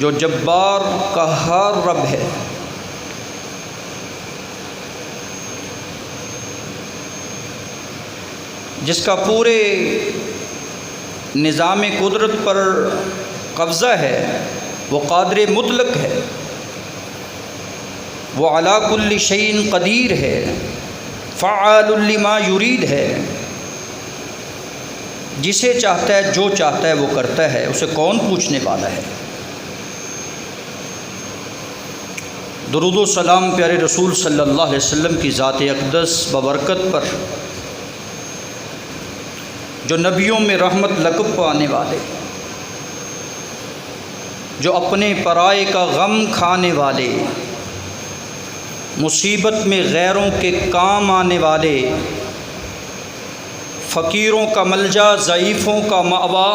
جو جبار قہار رب ہے، جس کا پورے نظام قدرت پر قبضہ ہے، وہ قادر مطلق ہے، وہ علی کل شیء قدیر ہے، فعال لما یرید ہے، جسے چاہتا ہے جو چاہتا ہے وہ کرتا ہے، اسے کون پوچھنے والا ہے۔ درود و سلام پیارے رسول صلی اللہ علیہ وسلم کی ذات اقدس ببرکت پر، جو نبیوں میں رحمت لقب پانے والے، جو اپنے پرائے کا غم کھانے والے، مصیبت میں غیروں کے کام آنے والے، فقیروں کا ملجا، ضعیفوں کا مأوا،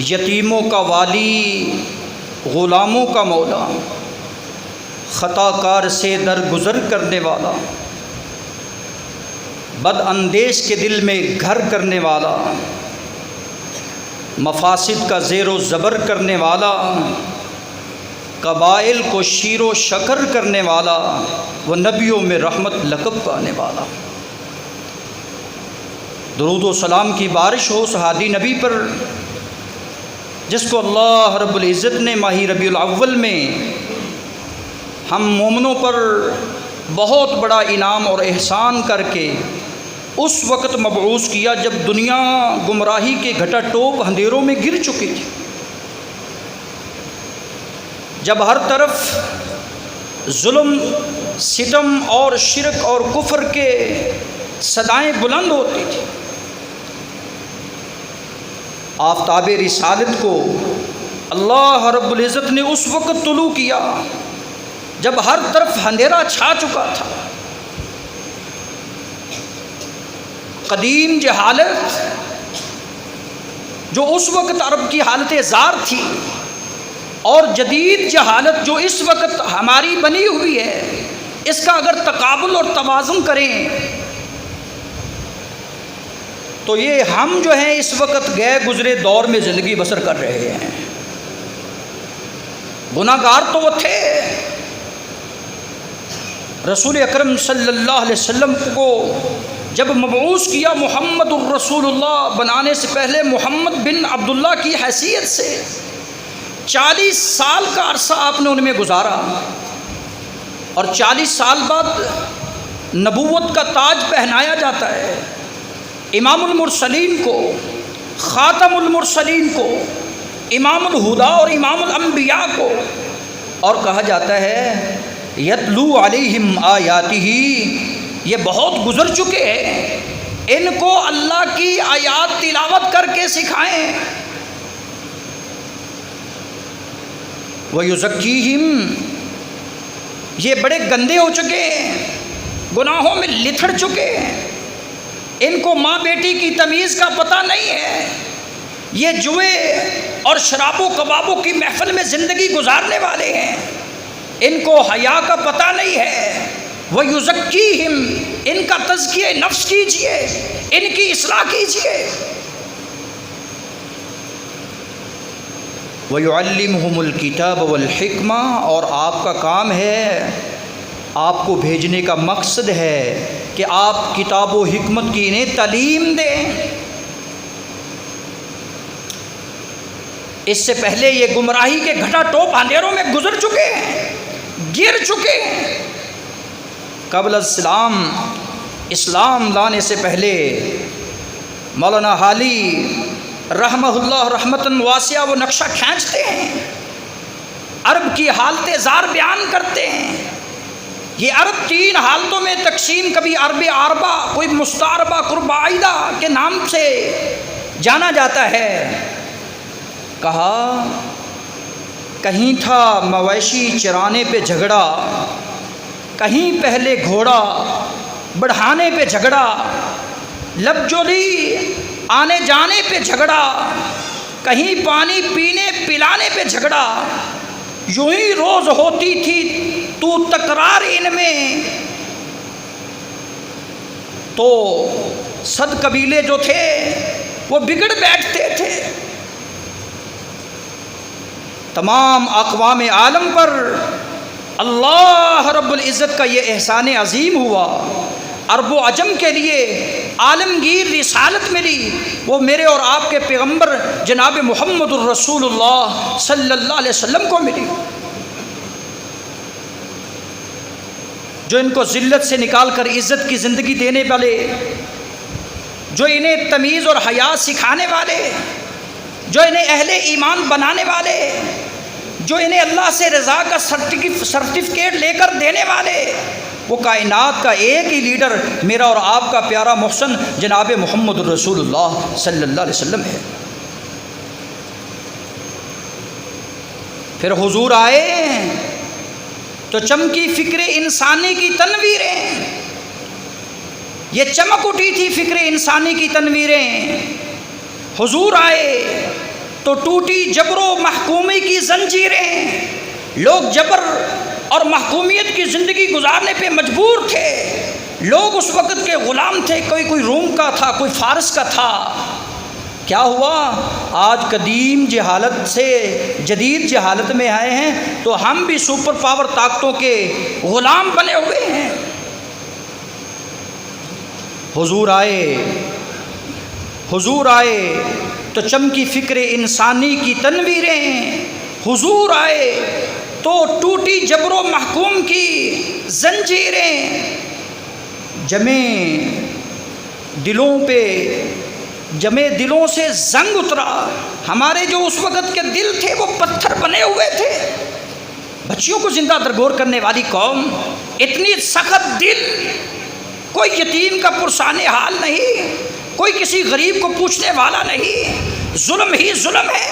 یتیموں کا والی، غلاموں کا مولا، خطا کار سے درگزر کرنے والا، بد اندیش کے دل میں گھر کرنے والا، مفاسد کا زیر و زبر کرنے والا، قبائل کو شیر و شکر کرنے والا، وہ نبیوں میں رحمت لقب پانے والا۔ درود و سلام کی بارش ہو اس ہادی نبی پر، جس کو اللہ رب العزت نے ماہ ربیع الاول میں ہم مومنوں پر بہت بڑا انعام اور احسان کر کے اس وقت مبعوث کیا جب دنیا گمراہی کے گھٹا ٹوپ اندھیروں میں گر چکی تھی، جب ہر طرف ظلم، ستم اور شرک اور کفر کے صدائیں بلند ہوتی تھی۔ آفتاب رسالت کو اللہ رب العزت نے اس وقت طلوع کیا جب ہر طرف اندھیرا چھا چکا تھا۔ قدیم جہالت جو اس وقت عرب کی حالت زار تھی، اور جدید جہالت جو اس وقت ہماری بنی ہوئی ہے، اس کا اگر تقابل اور توازن کریں تو یہ ہم جو ہیں اس وقت گئے گزرے دور میں زندگی بسر کر رہے ہیں۔ گناہ گار تو وہ تھے، رسول اکرم صلی اللہ علیہ وسلم کو جب مبعوث کیا محمد الرسول اللہ بنانے سے پہلے محمد بن عبداللہ کی حیثیت سے 40 سال کا عرصہ آپ نے ان میں گزارا، اور 40 سال بعد نبوت کا تاج پہنایا جاتا ہے امام المرسلین کو، خاتم المرسلین کو، امام الہدا اور امام الانبیاء کو، اور کہا جاتا ہے یتلو علیہم آیاتہ، یہ بہت گزر چکے ہیں، ان کو اللہ کی آیات تلاوت کر کے سکھائیں۔ وَيُزَكِّيهِمْ، یہ بڑے گندے ہو چکے ہیں، گناہوں میں لتھڑ چکے ہیں، ان کو ماں بیٹی کی تمیز کا پتہ نہیں ہے، یہ جوئے اور شراب و کبابوں کی محفل میں زندگی گزارنے والے ہیں، ان کو حیا کا پتہ نہیں ہے۔ وَيُزَكِّيهِمْ، ان کا تزکیہ نفس کیجئے، ان کی اصلاح کیجئے۔ وَيُعَلِّمُهُمُ الْكِتَابَ وَالْحِكْمَةَ، اور آپ کا کام ہے، آپ کو بھیجنے کا مقصد ہے کہ آپ کتاب و حکمت کی انہیں تعلیم دیں۔ اس سے پہلے یہ گمراہی کے گھٹا ٹوپ اندھیروں میں گزر چکے ہیں، گر چکے ہیں۔ قبل الاسلام، اسلام لانے سے پہلے مولانا حالی رحمہ اللہ رحمتاً واسعہ وہ نقشہ کھینچتے ہیں، عرب کی حالت زار بیان کرتے ہیں۔ یہ عرب 3 حالتوں میں تقسیم، کبھی عرب عربہ، کوئی مستعربہ قرب عائدہ کے نام سے جانا جاتا ہے۔ کہا کہیں تھا مویشی چرانے پہ جھگڑا، کہیں پہلے گھوڑا بڑھانے پہ جھگڑا، لب جولی آنے جانے پہ جھگڑا، کہیں پانی پینے پلانے پہ جھگڑا، یوں ہی روز ہوتی تھی تو تکرار ان میں، تو 100 قبیلے جو تھے وہ بگڑ بیٹھتے تھے۔ تمام اقوام عالم پر اللہ رب العزت کا یہ احسان عظیم ہوا، عرب و عجم کے لیے عالمگیر رسالت ملی، وہ میرے اور آپ کے پیغمبر جناب محمد الرسول اللہ صلی اللہ علیہ وسلم کو ملی، جو ان کو ذلت سے نکال کر عزت کی زندگی دینے والے، جو انہیں تمیز اور حیا سکھانے والے، جو انہیں اہل ایمان بنانے والے، جو انہیں اللہ سے رضا کا سرٹیفکیٹ لے کر دینے والے، وہ کائنات کا ایک ہی لیڈر میرا اور آپ کا پیارا محسن جناب محمد الرسول اللہ صلی اللہ علیہ وسلم ہے۔ پھر حضور آئے تو چمکی فکر انسانی کی تنویریں، یہ چمک اٹھی تھی فکر انسانی کی تنویریں۔ حضور آئے تو ٹوٹی جبر و محکومی کی زنجیریں، لوگ جبر اور محکومیت کی زندگی گزارنے پہ مجبور تھے، لوگ اس وقت کے غلام تھے، کوئی روم کا تھا، کوئی فارس کا تھا۔ کیا ہوا؟ آج قدیم جہالت سے جدید جہالت میں آئے ہیں تو ہم بھی سپر پاور طاقتوں کے غلام بنے ہوئے ہیں۔ حضور آئے تو چمکی فکر انسانی کی تنویریں، حضور آئے تو ٹوٹی جبر و محکوم کی زنجیریں، جمے دلوں سے زنگ اترا۔ ہمارے جو اس وقت کے دل تھے وہ پتھر بنے ہوئے تھے، بچیوں کو زندہ درگور کرنے والی قوم، اتنی سخت دل، کوئی یتیم کا پرسان حال نہیں، کوئی کسی غریب کو پوچھنے والا نہیں، ظلم ہی ظلم ہے۔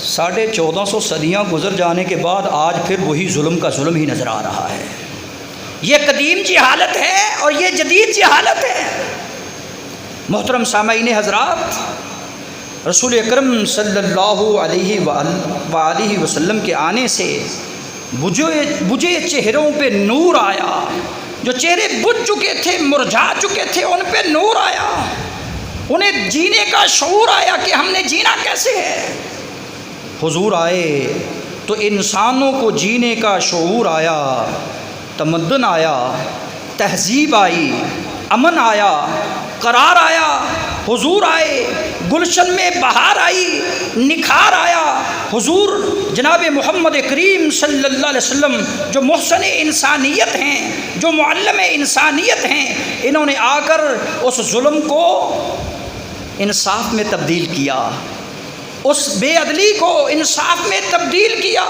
1450 صدیاں گزر جانے کے بعد آج پھر وہی ظلم کا ظلم ہی نظر آ رہا ہے۔ یہ قدیم جہالت ہے اور یہ جدید جہالت ہے۔ محترم سامعین حضرات، رسول اکرم صلی اللہ علیہ وآلہ وسلم کے آنے سے بجھے چہروں پہ نور آیا، جو چہرے بجھ چکے تھے، مرجھا چکے تھے، ان پہ نور آیا، انہیں جینے کا شعور آیا کہ ہم نے جینا کیسے ہے۔ حضور آئے تو انسانوں کو جینے کا شعور آیا، تمدن آیا، تہذیب آئی، امن آیا، قرار آیا۔ حضور آئے، گلشن میں بہار آئی، نکھار آیا۔ حضور جناب محمد کریم صلی اللہ علیہ وسلم جو محسن انسانیت ہیں، جو معلم انسانیت ہیں، انہوں نے آ کر اس ظلم کو انصاف میں تبدیل کیا، اس بے عدلی کو انصاف میں تبدیل کیا۔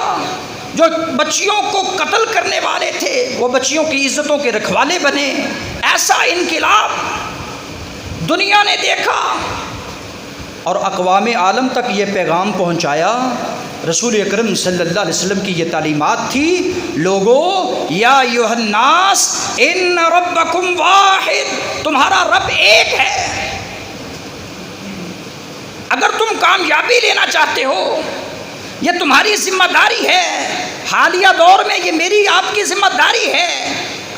جو بچیوں کو قتل کرنے والے تھے وہ بچیوں کی عزتوں کے رکھوالے بنے۔ ایسا انقلاب دنیا نے دیکھا اور اقوام عالم تک یہ پیغام پہنچایا۔ رسول اکرم صلی اللہ علیہ وسلم کی یہ تعلیمات تھی، لوگو یا ایھا الناس ان ربکم واحد، تمہارا رب ایک ہے۔ اگر تم کامیابی لینا چاہتے ہو، یہ تمہاری ذمہ داری ہے، حالیہ دور میں یہ میری آپ کی ذمہ داری ہے۔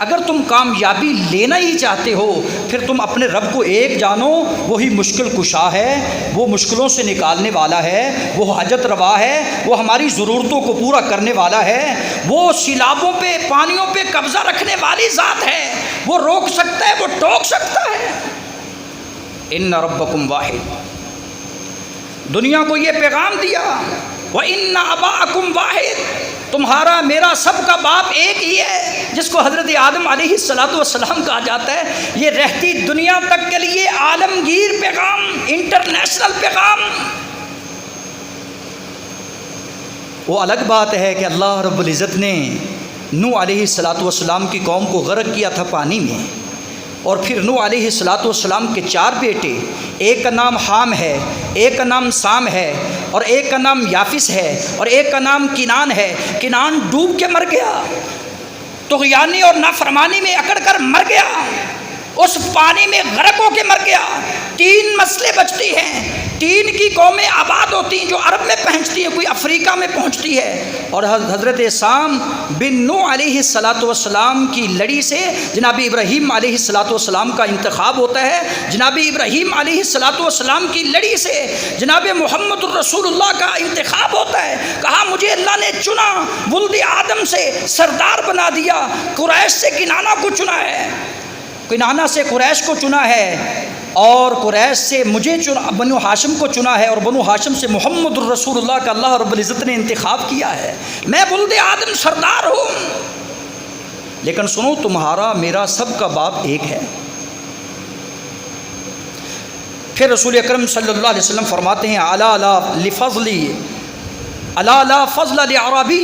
اگر تم کامیابی لینا ہی چاہتے ہو پھر تم اپنے رب کو ایک جانو، وہی مشکل کشا ہے، وہ مشکلوں سے نکالنے والا ہے، وہ حاجت روا ہے، وہ ہماری ضرورتوں کو پورا کرنے والا ہے، وہ سیلابوں پہ پانیوں پہ قبضہ رکھنے والی ذات ہے، وہ روک سکتا ہے، وہ ٹوک سکتا ہے۔ ان ربکم واحد، دنیا کو یہ پیغام دیا، وَإِنَّ أَبَاءَكُمْ وَاحِدٌ، تمہارا میرا سب کا باپ ایک ہی ہے، جس کو حضرت آدم علیہ السلام کہا جاتا ہے۔ یہ رہتی دنیا تک کے لیے عالمگیر پیغام، انٹرنیشنل پیغام۔ وہ الگ بات ہے کہ اللہ رب العزت نے نوح علیہ السلام کی قوم کو غرق کیا تھا پانی میں، اور پھر نوح علیہ السلام کے 4 بیٹے، ایک کا نام حام ہے، ایک کا نام سام ہے، اور ایک کا نام یافس ہے، اور ایک کا نام کنان ہے۔ کنان ڈوب کے مر گیا، طغیانی اور نافرمانی میں اکڑ کر مر گیا۔ اس پانی میں غرق ہو کے مر گیا۔ 3 نسلیں بچتی ہیں، 3 کی قومیں آباد ہوتی ہیں، جو عرب میں پہنچتی ہیں، کوئی افریقہ میں پہنچتی ہے۔ اور حضرت سام بن نوح علیہ السلام کی لڑی سے جناب ابراہیم علیہ السلام کا انتخاب ہوتا ہے۔ جناب ابراہیم علیہ السلام کی لڑی سے جناب محمد الرسول اللہ کا انتخاب ہوتا ہے۔ کہا مجھے اللہ نے چنا، ولد آدم سے سردار بنا دیا، قریش سے کنانہ کو چنا ہے، کنانہ سے قریش کو چنا ہے، اور قریش سے مجھے چنا، بنو ہاشم کو چنا ہے، اور بنو ہاشم سے محمد الرسول اللہ کا اللہ رب العزت نے انتخاب کیا ہے۔ میں ولد آدم سردار ہوں، لیکن سنو تمہارا میرا سب کا باپ ایک ہے۔ پھر رسول اکرم صلی اللہ علیہ وسلم فرماتے ہیں الا لا لفضلی الا لا فضل لعربی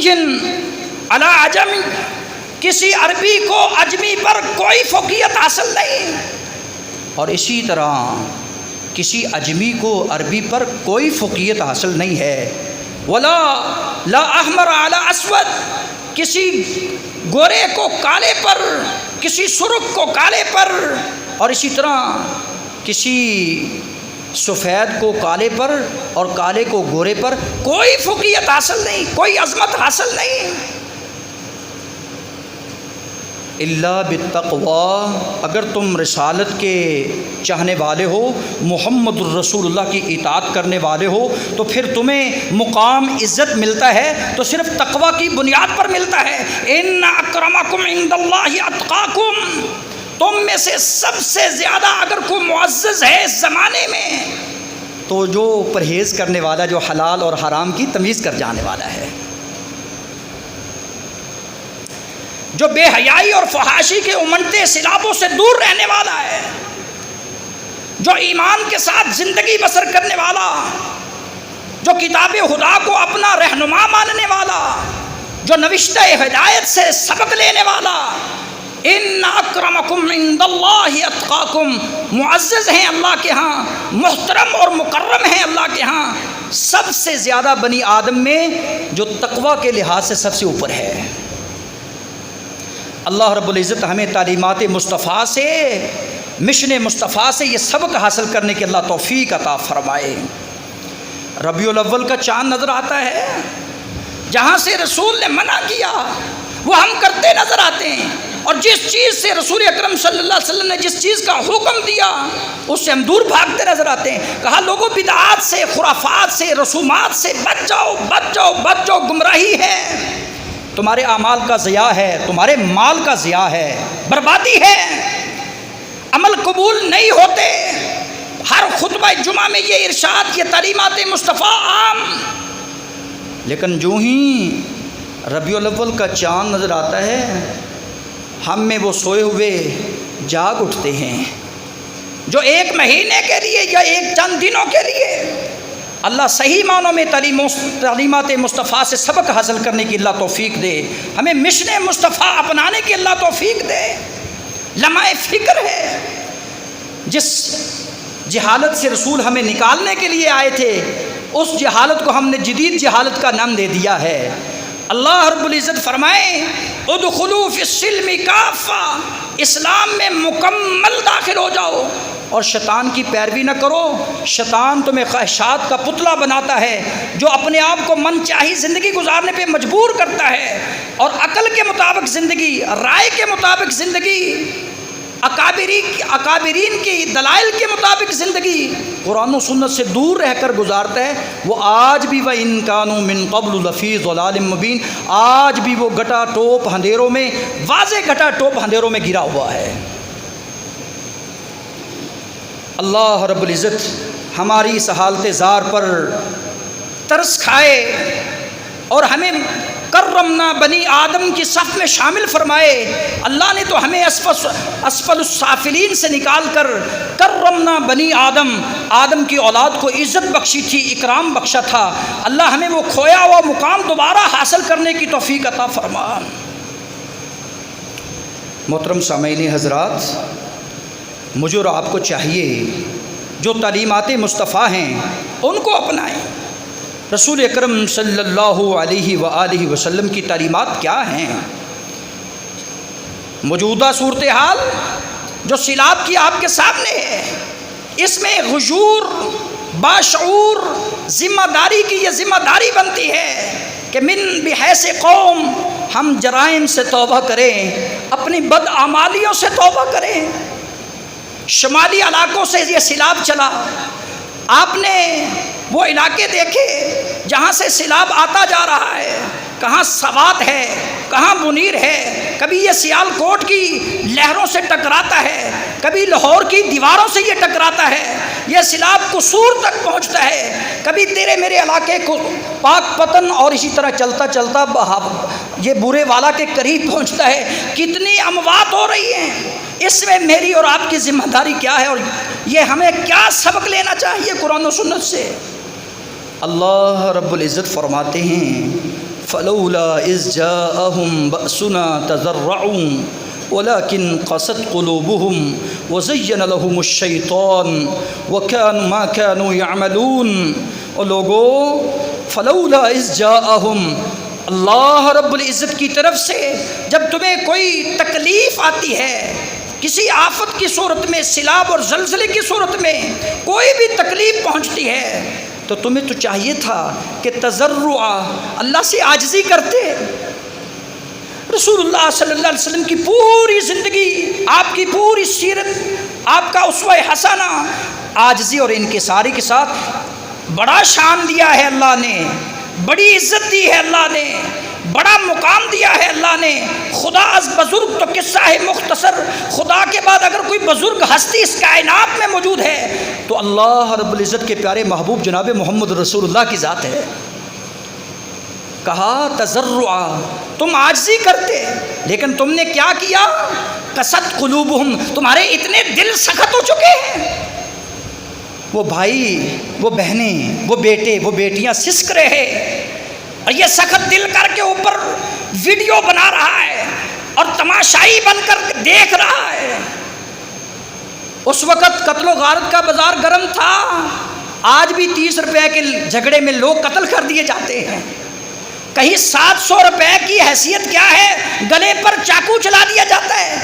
علی عجمی، کسی عربی کو عجمی پر کوئی فوقیت حاصل نہیں، اور اسی طرح کسی عجمی کو عربی پر کوئی فوقیت حاصل نہیں ہے۔ ولا لا احمر علی اسود، کسی گورے کو کالے پر، کسی سرخ کو کالے پر، اور اسی طرح کسی سفید کو کالے پر اور کالے کو گورے پر کوئی فوقیت حاصل نہیں، کوئی عظمت حاصل نہیں۔ اللہ بالتقوی، اگر تم رسالت کے چاہنے والے ہو، محمد الرسول اللہ کی اطاعت کرنے والے ہو، تو پھر تمہیں مقام عزت ملتا ہے تو صرف تقوی کی بنیاد پر ملتا ہے۔ ان اکرمکم عند اللہ اتقاکم، تم میں سے سب سے زیادہ اگر کوئی معزز ہے اس زمانے میں تو جو پرہیز کرنے والا، جو حلال اور حرام کی تمیز کر جانے والا ہے، جو بے حیائی اور فحاشی کے امنتے سلابوں سے دور رہنے والا ہے، جو ایمان کے ساتھ زندگی بسر کرنے والا، جو کتاب خدا کو اپنا رہنما ماننے والا، جو نوشتہ ہدایت سے سبق لینے والا۔ ان اکرمکم عند اللہ اتقاکم، معزز ہیں اللہ کے ہاں، محترم اور مکرم ہیں اللہ کے ہاں، سب سے زیادہ بنی آدم میں جو تقوی کے لحاظ سے سب سے اوپر ہے۔ اللہ رب العزت ہمیں تعلیمات مصطفیٰ سے، مشن مصطفیٰ سے یہ سبق حاصل کرنے کی اللہ توفیق عطا فرمائے۔ ربیع الاول کا چاند نظر آتا ہے، جہاں سے رسول نے منع کیا وہ ہم کرتے نظر آتے ہیں، اور جس چیز سے رسول اکرم صلی اللہ علیہ وسلم نے جس چیز کا حکم دیا اس سے ہم دور بھاگتے نظر آتے ہیں۔ کہا لوگوں بدعات سے، خرافات سے، رسومات سے بچ جاؤ، بچ جاؤ، بچ جاؤ، گمراہی ہے، تمہارے اعمال کا ضیاع ہے، تمہارے مال کا ضیاع ہے، بربادی ہے، عمل قبول نہیں ہوتے۔ ہر خطبہ جمعہ میں یہ ارشاد، یہ تعلیمات مصطفیٰ عام، لیکن جو ہی ربیع الاول کا چاند نظر آتا ہے ہم میں وہ سوئے ہوئے جاگ اٹھتے ہیں، جو 1 مہینے کے لیے یا 1 چند دنوں کے لیے اللہ صحیح معنوں میں تعلیمات مصطفیٰ سے سبق حاصل کرنے کی اللہ توفیق دے، ہمیں مشن مصطفیٰ اپنانے کی اللہ توفیق دے۔ لمحہ فکر ہے، جس جہالت سے رسول ہمیں نکالنے کے لیے آئے تھے، اس جہالت کو ہم نے جدید جہالت کا نام دے دیا ہے۔ اللہ رب العزت فرمائے ادخلوا فی السلم کافہ، اسلام میں مکمل داخل ہو جاؤ، اور شیطان کی پیروی نہ کرو۔ شیطان تمہیں خواہشات کا پتلا بناتا ہے، جو اپنے آپ کو من چاہی زندگی گزارنے پہ مجبور کرتا ہے، اور عقل کے مطابق زندگی، رائے کے مطابق زندگی، اکابرین کی دلائل کے مطابق زندگی قرآن و سنت سے دور رہ کر گزارتا ہے، وہ آج بھی وَإِن كَانُوا مِن قَبْلُ لَفِي ضَلَالٍ مُبِينٍ، آج بھی وہ گٹا ٹوپ اندھیروں میں، واضح گٹا ٹوپ اندھیروں میں گرا ہوا ہے۔ اللہ رب العزت ہماری اس حالت زار پر ترس کھائے اور ہمیں کرمنا بنی آدم کی صف میں شامل فرمائے۔ اللہ نے تو ہمیں اسفل السافلین سے نکال کر کرمنا بنی آدم، آدم کی اولاد کو عزت بخشی تھی، اکرام بخشا تھا۔ اللہ ہمیں وہ کھویا ہوا مقام دوبارہ حاصل کرنے کی توفیق عطا فرما۔ محترم سامعین حضرات، مجھے اور آپ کو چاہیے جو تعلیمات مصطفیٰ ہیں ان کو اپنائیں۔ رسول اکرم صلی اللہ علیہ وآلہ وسلم کی تعلیمات کیا ہیں؟ موجودہ صورتحال جو سیلاب کی آپ کے سامنے ہے، اس میں غیور باشعور ذمہ داری کی یہ ذمہ داری بنتی ہے کہ من بحیث قوم ہم جرائم سے توبہ کریں، اپنی بدعمالیوں سے توبہ کریں۔ شمالی علاقوں سے یہ سیلاب چلا، آپ نے وہ علاقے دیکھے جہاں سے سیلاب آتا جا رہا ہے، کہاں سوات ہے، کہاں منیر ہے، کبھی یہ سیال کوٹ کی لہروں سے ٹکراتا ہے، کبھی لاہور کی دیواروں سے یہ ٹکراتا ہے، یہ سیلاب قصور تک پہنچتا ہے، کبھی تیرے میرے علاقے کو پاک پتن، اور اسی طرح چلتا چلتا یہ بورے والا کے قریب پہنچتا ہے۔ کتنی اموات ہو رہی ہیں، اس میں میری اور آپ کی ذمہ داری کیا ہے، اور یہ ہمیں کیا سبق لینا چاہیے قرآن و سنت سے؟ اللہ رب العزت فرماتے ہیں فَلَوْلَا إِذْ جَاءَهُمْ بَأْسُنَا تَضَرَّعُوا وَلَكِنْ قَسَتْ قُلُوبُهُمْ وَزَيَّنَ لَهُمُ الشَّيْطَانُ وَكَانُوا مَا كَانُوا يَعْمَلُونَ۔ اور لوگوں، فَلَوْلَا إِذْ جَاءَهُمْ، اللہ رب العزت کی طرف سے جب تمہیں کوئی تکلیف آتی ہے، کسی آفت کی صورت میں، سیلاب اور زلزلے کی صورت میں کوئی بھی تکلیف پہنچتی ہے، تو تمہیں تو چاہیے تھا کہ تضرع، اللہ سے عاجزی کرتے۔ رسول اللہ صلی اللہ علیہ وسلم کی پوری زندگی، آپ کی پوری سیرت، آپ کا اسوہ حسنہ عاجزی اور انکساری کے ساتھ بڑا شان دیا ہے اللہ نے، بڑی عزت دی ہے اللہ نے، بڑا مقام دیا ہے اللہ نے۔ خدا از بزرگ تو قصہ ہے مختصر، خدا کے بعد اگر کوئی بزرگ ہستی اس کائنات میں موجود ہے تو اللہ رب العزت کے پیارے محبوب جناب محمد رسول اللہ کی ذات ہے۔ کہا تضرع، تم عاجزی کرتے، لیکن تم نے کیا کیا؟ قست قلوبہم، تمہارے اتنے دل سخت ہو چکے ہیں، وہ بھائی، وہ بہنیں، وہ بیٹے، وہ بیٹیاں سسک رہے، اور یہ سخت دل کر کے اوپر ویڈیو بنا رہا ہے اور تماشائی بن کر دیکھ رہا ہے۔ اس وقت قتل و غارت کا بازار گرم تھا، آج بھی 30 روپے کے جھگڑے میں لوگ قتل کر دیے جاتے ہیں، کہیں 700 روپے کی حیثیت کیا ہے، گلے پر چاقو چلا دیا جاتا ہے۔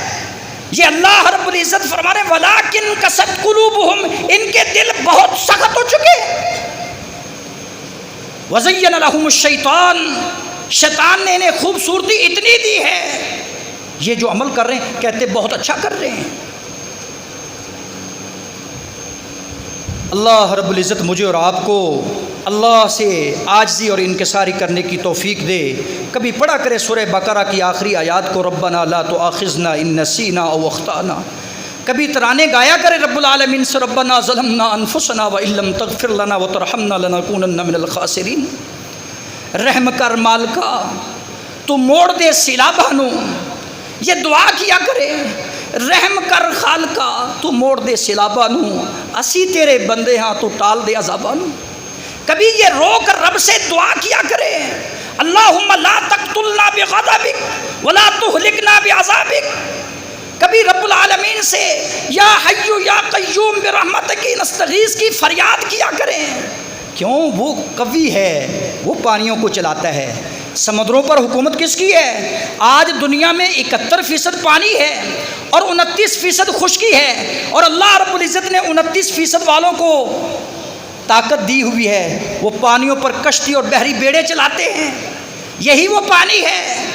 یہ اللہ رب العزت فرما رہے وَلَٰكِنْ قَسَتْ قُلُوبُهُمْ، ان کے دل بہت سخت ہو چکے۔ وَزَيَّنَ لَهُمُ الشَّيْطَانُ، شیطان نے انہیں خوبصورتی اتنی دی ہے، یہ جو عمل کر رہے ہیں کہتے بہت اچھا کر رہے ہیں۔ اللہ رب العزت مجھے اور آپ کو اللہ سے عاجزی اور انکساری کرنے کی توفیق دے۔ کبھی پڑھا کرے سورہ بقرہ کی آخری آیات کو، ربنا لا تؤاخذنا ان نسینا او اخطانا۔ کبھی ترانے گایا کرے رب العالمین سے، ربنا ظلمنا انفسنا وان لم تغفر لنا وترحمنا لنکونن من الخاسرین۔ رحم کر مالکا، تو موڑ دے سیلابہ نو، یہ دعا کیا کرے، رحم کر خالقا، تو موڑ دے سیلابہ نو، اسی تیرے بندے ہاں، تو ٹال دے عذابہ نو۔ کبھی یہ رو کر رب سے دعا کیا کرے، اللہم لا تقتلنا بغضبک ولا تہلکنا بعذابک۔ کبھی رب العالمین سے یا حی یا قیوم برحمتک نستغیث کی فریاد کیا کریں۔ کیوں؟ وہ قوی ہے، وہ پانیوں کو چلاتا ہے۔ سمندروں پر حکومت کس کی ہے؟ آج دنیا میں 71% پانی ہے اور 29% خشکی ہے، اور اللہ رب العزت نے 29% والوں کو طاقت دی ہوئی ہے، وہ پانیوں پر کشتی اور بحری بیڑے چلاتے ہیں۔ یہی وہ پانی ہے۔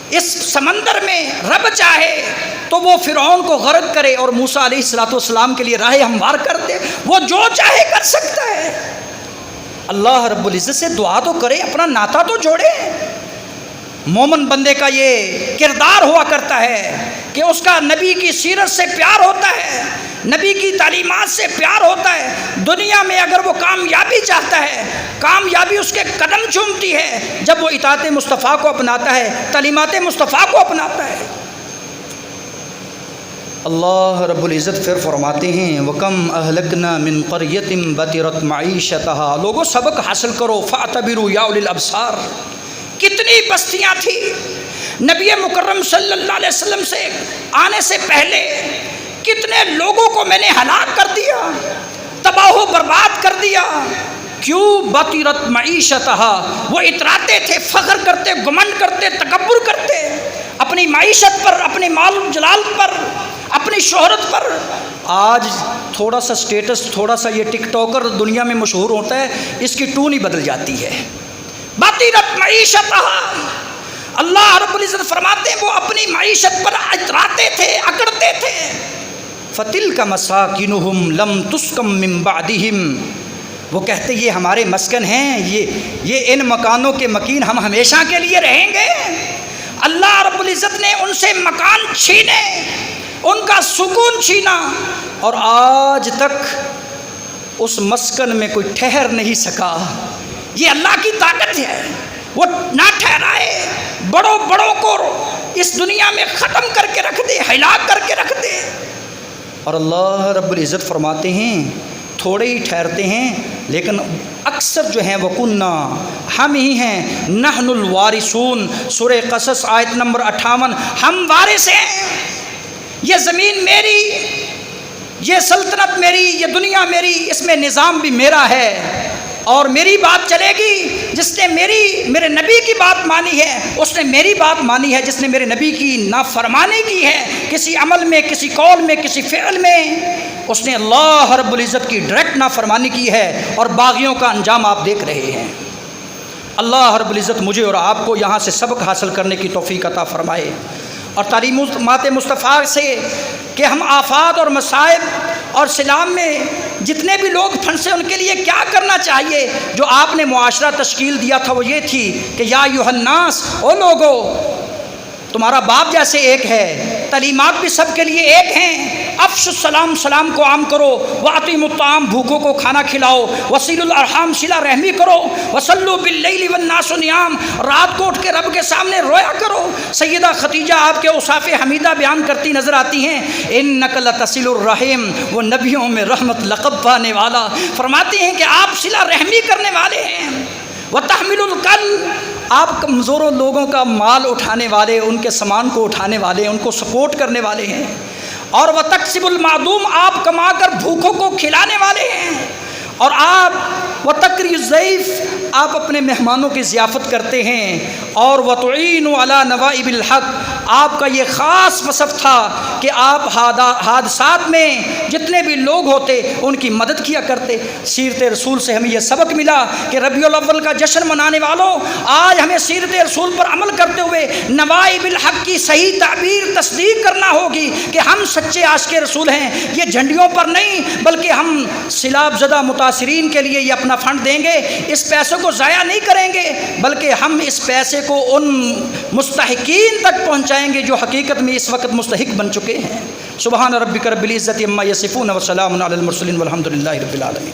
اس سمندر میں رب چاہے تو وہ فرعون کو غرق کرے اور موسیٰ علیہ السلام کے لیے راہ ہموار کر دے، وہ جو چاہے کر سکتا ہے۔ اللہ رب العزت سے دعا تو کرے، اپنا ناطہ تو جوڑے۔ مومن بندے کا یہ کردار ہوا کرتا ہے کہ اس کا نبی کی سیرت سے پیار ہوتا ہے، نبی کی تعلیمات سے پیار ہوتا ہے۔ دنیا میں اگر وہ کامیابی چاہتا ہے، کامیابی اس کے قدم چومتی ہے جب وہ اطاعت مصطفیٰ کو اپناتا ہے، تعلیمات مصطفیٰ کو اپناتا ہے۔ اللہ رب العزت پھر فرماتے ہیں وَكَمْ أَهْلَكْنَا مِنْ قَرْيَةٍ بَطِرَتْ مَعِيشَتَهَا۔ لوگوں سبق حاصل کرو، فَاعْتَبِرُوا يَا أُولِي الْأَبْصَارِ۔ کتنی بستیاں تھیں نبی مکرم صلی اللہ علیہ وسلم سے آنے سے پہلے، کتنے لوگوں کو میں نے ہلاک کر دیا، تباہ و برباد کر دیا۔ کیوں؟ بطرت معیشتها، وہ اتراتے تھے، فخر کرتے، گمنڈ کرتے، تکبر کرتے، اپنی معیشت پر، اپنے مال و جلال پر، اپنے اپنی شہرت پر. آج تھوڑا سا سٹیٹس، تھوڑا سا یہ ٹک ٹاکر دنیا میں مشہور ہوتا ہے، اس کی ٹون ہی بدل جاتی ہے. بطیرت معیشتہا، اللہ رب العزت فرماتے ہیں وہ اپنی معیشت پر اتراتے تھے، اکڑتے تھے. فَتِلْكَ مَسَاكِنُهُمْ لَمْ تُسْكَنْ مِنْ بَعْدِهِمْ، وہ کہتے یہ ہمارے مسکن ہیں، یہ ان مکانوں کے مکین ہم ہمیشہ کے لیے رہیں گے. اللہ رب العزت نے ان سے مکان چھینے، ان کا سکون چھینا، اور آج تک اس مسکن میں کوئی ٹھہر نہیں سکا. یہ اللہ کی طاقت ہے، وہ نہ ٹھہرائے، بڑوں بڑوں کو اس دنیا میں ختم کر کے رکھ دے، ہلاک کر کے رکھ دے. اور اللہ رب العزت فرماتے ہیں تھوڑے ہی ٹھہرتے ہیں، لیکن اکثر جو ہیں وَكُنَّا، ہم ہی ہیں، نحن الوارثون، سورہ قصص آیت نمبر 58، ہم وارث ہیں. یہ زمین میری، یہ سلطنت میری، یہ دنیا میری، اس میں نظام بھی میرا ہے، اور میری بات چلے گی. جس نے میرے نبی کی بات مانی ہے اس نے میری بات مانی ہے، جس نے میرے نبی کی نافرمانی کی ہے کسی عمل میں، کسی قول میں، کسی فعل میں، اس نے اللہ رب العزت کی ڈائریکٹ نافرمانی کی ہے، اور باغیوں کا انجام آپ دیکھ رہے ہیں. اللہ رب العزت مجھے اور آپ کو یہاں سے سبق حاصل کرنے کی توفیق عطا فرمائے، اور تعلیمات مصطفیٰ سے کہ ہم آفات اور مصائب اور سلام میں جتنے بھی لوگ پھنسے ان کے لیے کیا کرنا چاہیے. جو آپ نے معاشرہ تشکیل دیا تھا وہ یہ تھی کہ یا ایھا الناس، او لوگو تمہارا باپ جیسے ایک ہے، تعلیمات بھی سب کے لیے ایک ہیں. افشوا السلام، سلام کو عام کرو. واطعموا الطعام، بھوکوں کو کھانا کھلاؤ. وصلوا الارحام، صلہ رحمی کرو. وصلوا باللیل والناس نیام، رات کو اٹھ کے رب کے سامنے رویا کرو. سیدہ خدیجہ آپ کے اوصاف حمیدہ بیان کرتی نظر آتی ہیں. انک لتصل الرحم، وہ نبیوں میں رحمت لقب پانے والا، فرماتی ہیں کہ آپ صلہ رحمی کرنے والے ہیں. وتحمل الکل، آپ کمزوروں لوگوں کا مال اٹھانے والے، ان کے سامان کو اٹھانے والے، ان کو سپورٹ کرنے والے ہیں. اور وتکسب المعدوم، آپ کما کر بھوکوں کو کھلانے والے ہیں. اور آپ وتکری الضیف، آپ اپنے مہمانوں کی ضیافت کرتے ہیں. اور وتعین علی نوائب الحق، آپ کا یہ خاص وصف تھا کہ آپ حادثات میں جتنے بھی لوگ ہوتے ان کی مدد کیا کرتے. سیرت رسول سے ہمیں یہ سبق ملا کہ ربیع الاول کا جشن منانے والوں، آج ہمیں سیرت رسول پر عمل کرتے ہوئے نوائب الحق کی صحیح تعبیر تصدیق کرنا ہوگی کہ ہم سچے عاشق رسول ہیں. یہ جھنڈیوں پر نہیں بلکہ ہم سیلاب زدہ متاثرین کے لیے یہ اپنا فنڈ دیں گے، اس پیسے کو ضائع نہیں کریں گے، بلکہ ہم اس پیسے کو ان مستحقین تک پہنچائیں گے جو حقیقت میں اس وقت مستحق بن چکے ہیں. سبحان ربک رب العزت عما یصفون وسلام علی المرسلین والحمد للہ رب العالمین.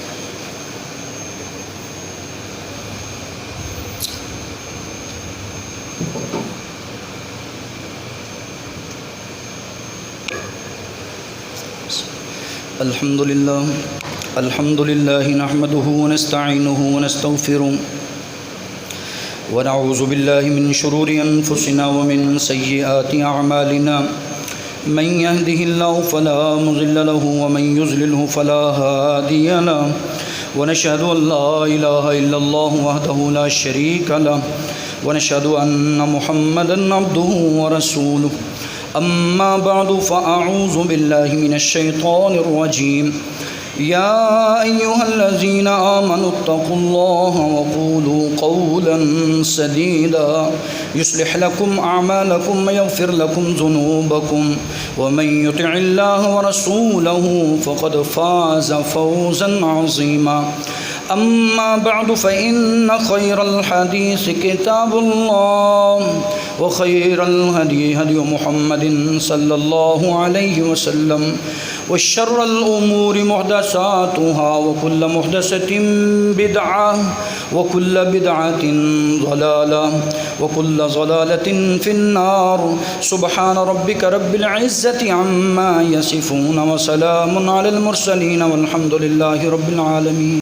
الحمد للہ نحمده ونستعینه ونستغفره ونعوذ باللہ من شرور انفسنا ومن سیئات اعمالنا. من يهده الله فلا مضل له ومن يضلل فلا هادي له. ونشهد ان لا اله الا الله وحده لا شريك له ونشهد ان محمدا عبده ورسوله. اما بعد فاعوذ بالله من الشيطان الرجيم. يا أيها الذين آمنوا اتقوا الله وقولوا قولا سديدا يصلح لكم أعمالكم ويغفر لكم ذنوبكم ومن يطع الله ورسوله فقد فاز فوزا عظيما. أما بعد فإن خير الحديث كتاب الله وخير الهدي هدي محمد صلى الله عليه وسلم وشر الأمور محدثاتها وكل محدثة بدعة وكل بدعة ضلالة وكل ضلالة في النار. سبحان ربك رب العزة عما يصفون وسلام على المرسلين والحمد لله رب العالمين.